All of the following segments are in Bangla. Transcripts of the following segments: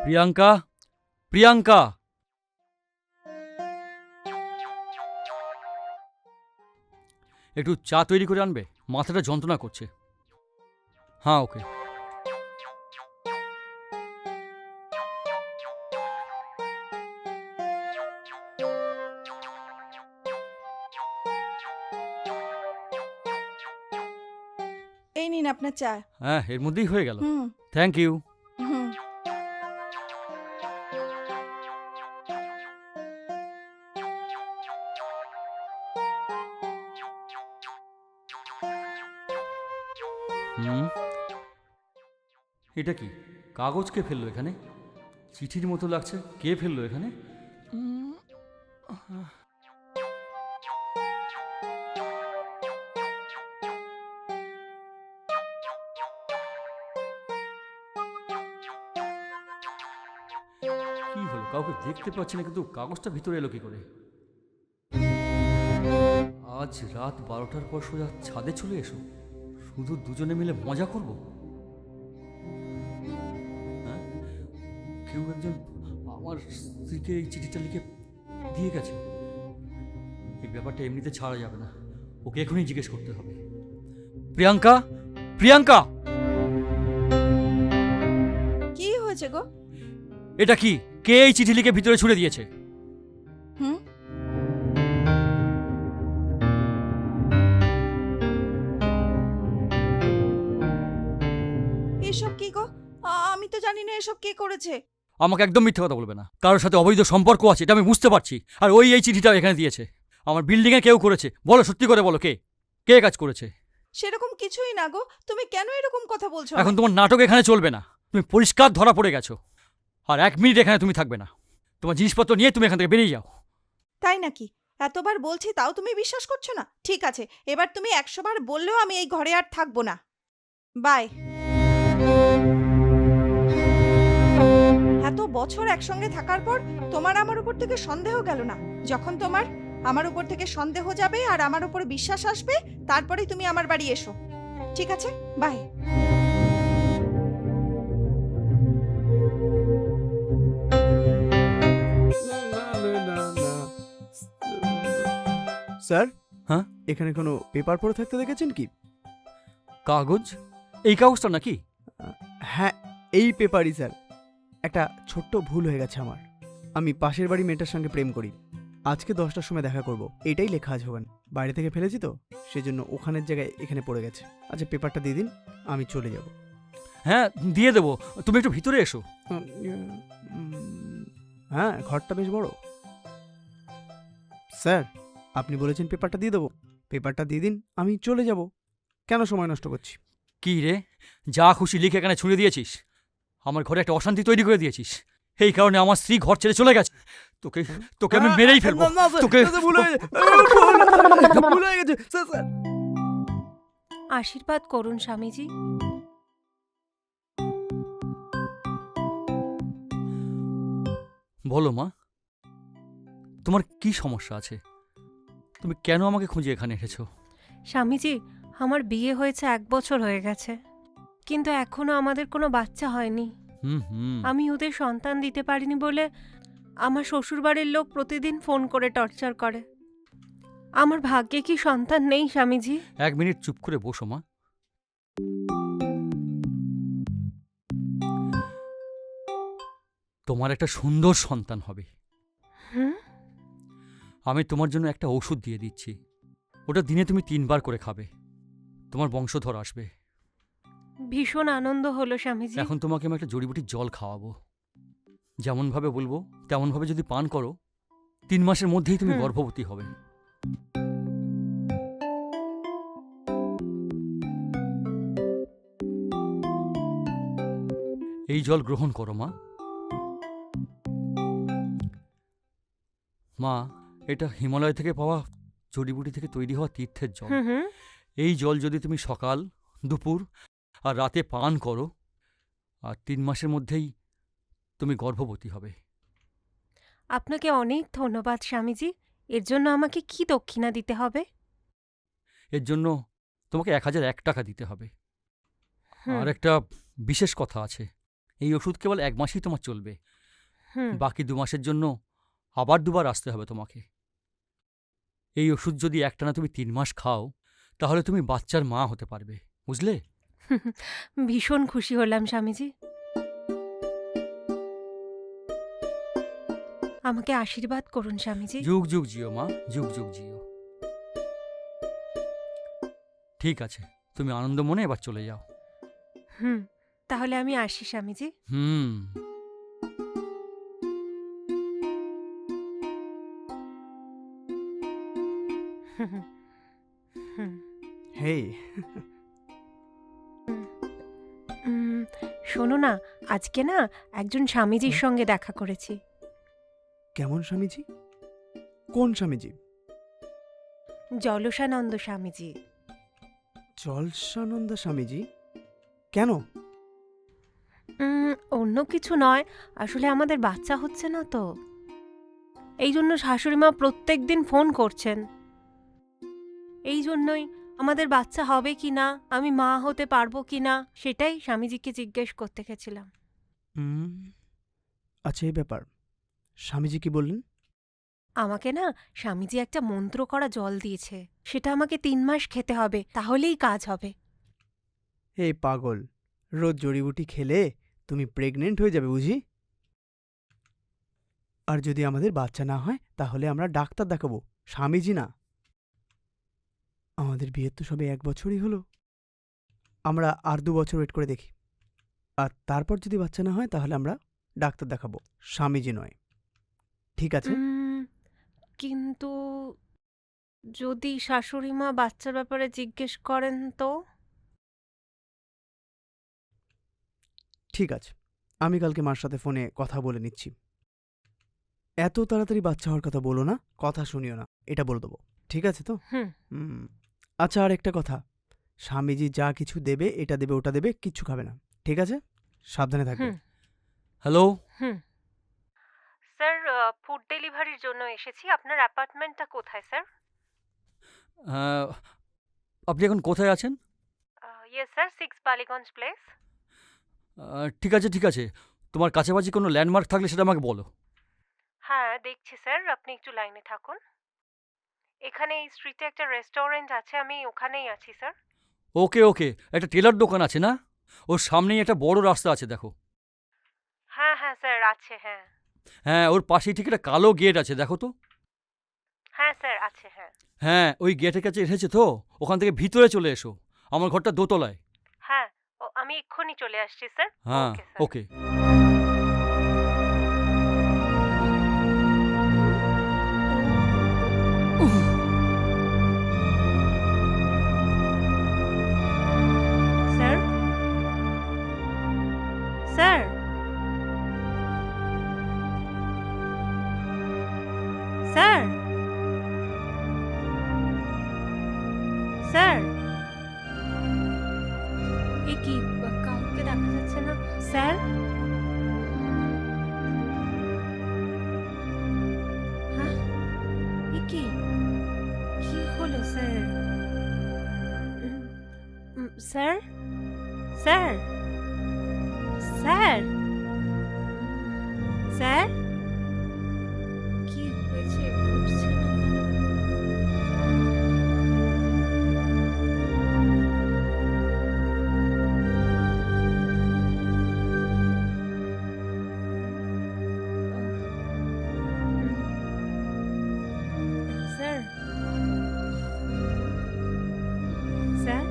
প্রিয়াঙ্কা, প্রিয়াঙ্কা, একটু চা তৈরি করে আনবে, মাথাটা যন্ত্রণা করছে। হ্যাঁ, ওকে। এই নিন আপনার চা। হ্যাঁ, এর মধ্যেই হয়ে গেল। হুম থ্যাংক ইউ। হুম। হুম, এটা কি? কাগজ কে ফেললো এখানে? চিঠির মতো লাগছে। কে ফেললো এখানে? উম, কি হলো? কাউকে দেখতে পাচ্ছি না, কিন্তু কাগজটা ভিতরে এলো কি করে? আজ রাত 12টার পর সোজা ছাদে চলে এসো, শুধু দুজনে মিলে মজা করব। হ্যাঁ, কেউ একজন আমার স্ত্রীকে এই চিঠিটা লিখে দিয়ে গেছে। এই ব্যাপারটা এমনিতে ছাড়া যাবে না, ওকে এখনই জিজ্ঞেস করতে হবে। প্রিয়াঙ্কা, প্রিয়াঙ্কা, কি হয়েছে গো? এটা কি? কে এই চিঠি লিখে ভিতরে ছুড়ে দিয়েছে? হুম। এসব কি গো? আমি তো জানি না এসব কে করেছে। আমাকে একদম মিথ্যে কথা বলবে না। কারোর সাথে অবৈধ সম্পর্ক আছে, এটা আমি বুঝতে পারছি। আর ওই এই চিঠিটা এখানে দিয়েছে। আমার বিল্ডিংয়ে কেউ করেছে। বলো, সত্যি করে বলো, কে কে কাজ করেছে? সেরকম কিছুই না গো, তুমি কেন এরকম কথা বলছো? এখন তোমার নাটক এখানে চলবে না। তুমি পরিষ্কার ধরা পড়ে গেছো। আর 1 মিনিট এখানে তুমি থাকবে না। তোমার জিনিসপত্র নিয়ে তুমি এখান থেকে বেরিয়ে যাও। তাই নাকি? এতবার বলছি তাও তুমি বিশ্বাস করছো না? ঠিক আছে, এবার তুমি 100 বার বললেও আমি এই ঘরে আর থাকবো না। বাই। এত বছর একসঙ্গে থাকার পর তোমার আমার উপর থেকে সন্দেহ গেল না? যখন তোমার আমার উপর থেকে সন্দেহ যাবে আর আমার উপর বিশ্বাস আসবে, তারপরেই তুমি আমার বাড়ি এসো। ঠিক আছে, বাই। স্যার, হ্যাঁ? এখানে কোনো পেপার পড়ে থাকতে দেখেছেন কি? কাগজ? এই কাগজটা নাকি? হ্যাঁ, এই পেপারই স্যার। একটা ছোট্ট ভুল হয়ে গেছে আমার। আমি পাশের বাড়ি মেয়েটার সঙ্গে প্রেম করি। আজকে 10টার সময় দেখা করব, এটাই লেখা আছে ওখানে। বাইরে থেকে ফেলেছি তো, সেজন্য ওখানের জায়গায় এখানে পড়ে গেছে। আচ্ছা, পেপারটা দিয়ে দিন, আমি চলে যাব। হ্যাঁ, দিয়ে দেবো। তুমি একটু ভিতরে এসো। হ্যাঁ, ঘরটা বেশ বড়। স্যার, আপনি বলেছেন পেপারটা দিয়ে দেবো। পেপারটা দিয়ে দিন, আমি চলে যাব। কেন সময় নষ্ট করছি? কি রে, যা খুশি লিখে এখানে ছুঁড়ে দিয়েছিস। আমার ঘরে একটা অশান্তি তৈরি করে দিয়েছিস। এই কারণে আমার স্ত্রী ঘর ছেড়ে চলে গেছে। তোকে তোকে আমি মেরেই ফেলবো। না, না, স্যার, তোকে স্যার, ভুল হয়ে গেছে। ভুল হয়ে গেছে, স্যার, স্যার। আশীর্বাদ করুন স্বামীজি। বলো মা, তোমার কি সমস্যা আছে? তুমি কেন আমাকে খুঁজে এখানে এসেছো? স্বামীজি, আমার বিয়ে হয়েছে 1 বছর হয়ে গেছে, কিন্তু এখনো আমাদের কোনো বাচ্চা হয়নি। হুম হুম আমি ওদের সন্তান দিতে পারিনি বলে আমার শ্বশুরবাড়ির লোক প্রতিদিন ফোন করে টর্চার করে। আমার ভাগ্যে কি সন্তান নেই স্বামীজি? 1 মিনিট চুপ করে বসো মা। তোমার একটা সুন্দর সন্তান হবে। হুম? আমি তোমার জন্য একটা ওষুধ দিয়ে দিচ্ছি। ওটা দিনে তুমি 3 বার করে খাবে। তোমার বংশধর আসবে। ভীষণ আনন্দ হলো স্বামীজি। এখন তোমাকে আমি একটা জড়িবুটির জল খাওয়াবো। যেমনভাবে বলবো তেমনভাবে যদি পান করো, 3 মাসের মধ্যেই তুমি হুম। গর্ভবতী হবে। এই জল গ্রহণ করো মা। মা, এটা হিমালয় থেকে পাওয়া জড়িবুটি থেকে তৈরি হওয়া তীর্থের জল। হুম হুম। এই জল যদি তুমি সকাল, দুপুর আর রাতে পান করো, আর 3 মাসের মধ্যেই তুমি গর্ভবতী হবে। আপনাকে অনেক ধন্যবাদ স্বামীজি। এর জন্য আমাকে কি দক্ষিণা দিতে হবে? এর জন্য তোমাকে 1001 টাকা দিতে হবে। হুম। আর একটা বিশেষ কথা আছে। এই ওষুধ কেবল 1 মাসই তোমার চলবে। হুম বাকি 2 মাসের জন্য আবার 2 বার আসতে হবে তোমাকে। এই ওষুধ যদি একটানা তুমি 3 মাস খাও, তাহলে তুমি বাচ্চার মা হতে পারবে, বুঝলে? ভীষণ খুশি হলাম স্বামীজি। আমাকে আশীর্বাদ করুন স্বামীজি। যুগ যুগ জিও মা, যুগ যুগ জিও। ঠিক আছে, তুমি আনন্দ মনে এবার চলে যাও। হুম, তাহলে আমি আসি স্বামীজি। হুম। হুম, হুম, হেই, উম, শোনো না, আজকে না একজন স্বামীজির সঙ্গে দেখা করেছি। কেমন স্বামীজি? কোন স্বামীজি? জলসানন্দ স্বামীজি। জলসানন্দ স্বামীজি? কেন? অন্য কিছু নয়, আসলে আমাদের বাচ্চা হচ্ছে না তো, এই জন্য শাশুড়িমা প্রত্যেক দিন ফোন করছেন। এই জন্যই আমাদের বাচ্চা হবে কি না, আমি মা হতে পারবো কি না, সেটাই স্বামীজিকে জিজ্ঞেস করতে গেছিলাম। হুম, আচ্ছা এই ব্যাপার। স্বামীজি কি বললেন? আমাকে না স্বামীজি একটা মন্ত্র করা জল দিয়েছে, সেটা আমাকে 3 মাস খেতে হবে, তাহলেই কাজ হবে। এই পাগল, রোজ জড়িবুটি খেলে তুমি প্রেগনেন্ট হয়ে যাবে বুঝি? আর যদি আমাদের বাচ্চা না হয় তাহলে আমরা ডাক্তার দেখাবো, স্বামীজি না। আমাদের বিয়ের তো সবে 1 বছরই হলো। আমরা আর 2 বছর ওয়েট করে দেখি। আর তারপর যদি বাচ্চা না হয় তাহলে আমরা ডাক্তার দেখাবো, স্বামীজি নয়। ঠিক আছে? কিন্তু যদি শাশুড়িমা বাচ্চার ব্যাপারে জিজ্ঞেস করেন তো? ঠিক আছে, আমি কালকে মার সাথে ফোনে কথা বলে নিচ্ছি। এত তাড়াতাড়ি বাচ্চা হওয়ার কথা বলো না, কথা শুনিও না, এটা বলে দেবো। ঠিক আছে তো? হুম হুম। আচ্ছা, আর একটা কথা, স্বামীজি যা কিছু দেবে, এটা দেবে ওটা দেবে, কিচ্ছু খাবে না। ঠিক আছে? সাবধানে থাকবে। হুম হ্যালো। হুম স্যার, ফুড ডেলিভারির জন্য এসেছি। আপনার অ্যাপার্টমেন্টটা কোথায় স্যার? আপনি এখন কোথায় আছেন? Yes sir, 6 Ballygunge place. ঠিক আছে ঠিক আছে, তোমার কাছাকাছি কোনো ল্যান্ডমার্ক থাকলে সেটা আমাকে বলো। হ্যাঁ দেখছি স্যার, আপনি একটু লাইনে থাকুন। এখানে এই স্ট্রিটে একটা রেস্টুরেন্ট আছে, আমি ওখানেই আছি স্যার। ওকে ওকে, একটা টেলার দোকান আছে না, ওর সামনেই একটা বড় রাস্তা আছে দেখো। হ্যাঁ হ্যাঁ স্যার, আছে। হ্যাঁ হ্যাঁ, ওর পাশেই ঠিক একটা কালো গেট আছে, দেখো তো। হ্যাঁ স্যার, আছে। হ্যাঁ হ্যাঁ, ওই গেটের কাছে এসেছে তো, ওখান থেকে ভিতরে চলে এসো। আমার ঘরটা দোতলায়। হ্যাঁ, আমি এক্ষুনি চলে আসছি স্যার। হ্যাঁ ওকে স্যার। ওকে। স্যার, স্যার, স্যার, স্যার, এ কি, কাউকে দেখা যাচ্ছে না স্যার? হ্যাঁ, এ কি, কি হলো sir? Sir, sir, sir, sir, কি হয়েছে, উঠছে না কেন? স্যার, স্যার,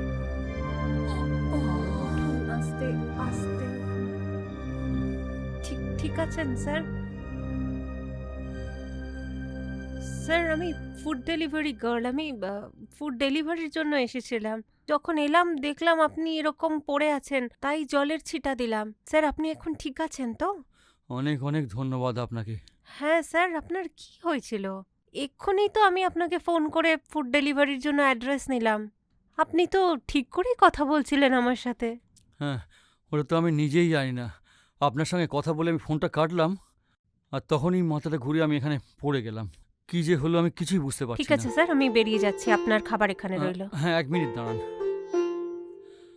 আস্তে আস্তে, ঠিক আছেন স্যার? স্যার, আমি ফুড ডেলিভারি গার্ল, আমি ফুড ডেলিভারির জন্য এসেছিলাম। যখন এলাম দেখলাম আপনি এরকম পড়ে আছেন, তাই জলের ছিটা দিলাম। স্যার, আপনি এখন ঠিক আছেন তো? অনেক অনেক ধন্যবাদ আপনাকে। হ্যাঁ স্যার, আপনার কি হয়েছিল? এক্ষুনি তো আমি আপনাকে ফোন করে ফুড ডেলিভারির জন্য অ্যাড্রেস নিলাম। আপনি তো ঠিক করেই কথা বলছিলেন আমার সাথে। হ্যাঁ, ওটা তো আমি নিজেই জানি না। আপনার সঙ্গে কথা বলে আমি ফোনটা কাটলাম, আর তখনই মাথাটা ঘুরে আমি এখানে পড়ে গেলাম। কি যে হলো আমি কিছুই বুঝতে ঠিক পারছি না। আছে স্যার, আমি বেরিয়ে যাচ্ছি, আপনার খাবার এখানে রইল। হ্যাঁ, 1 মিনিট দাঁড়ান।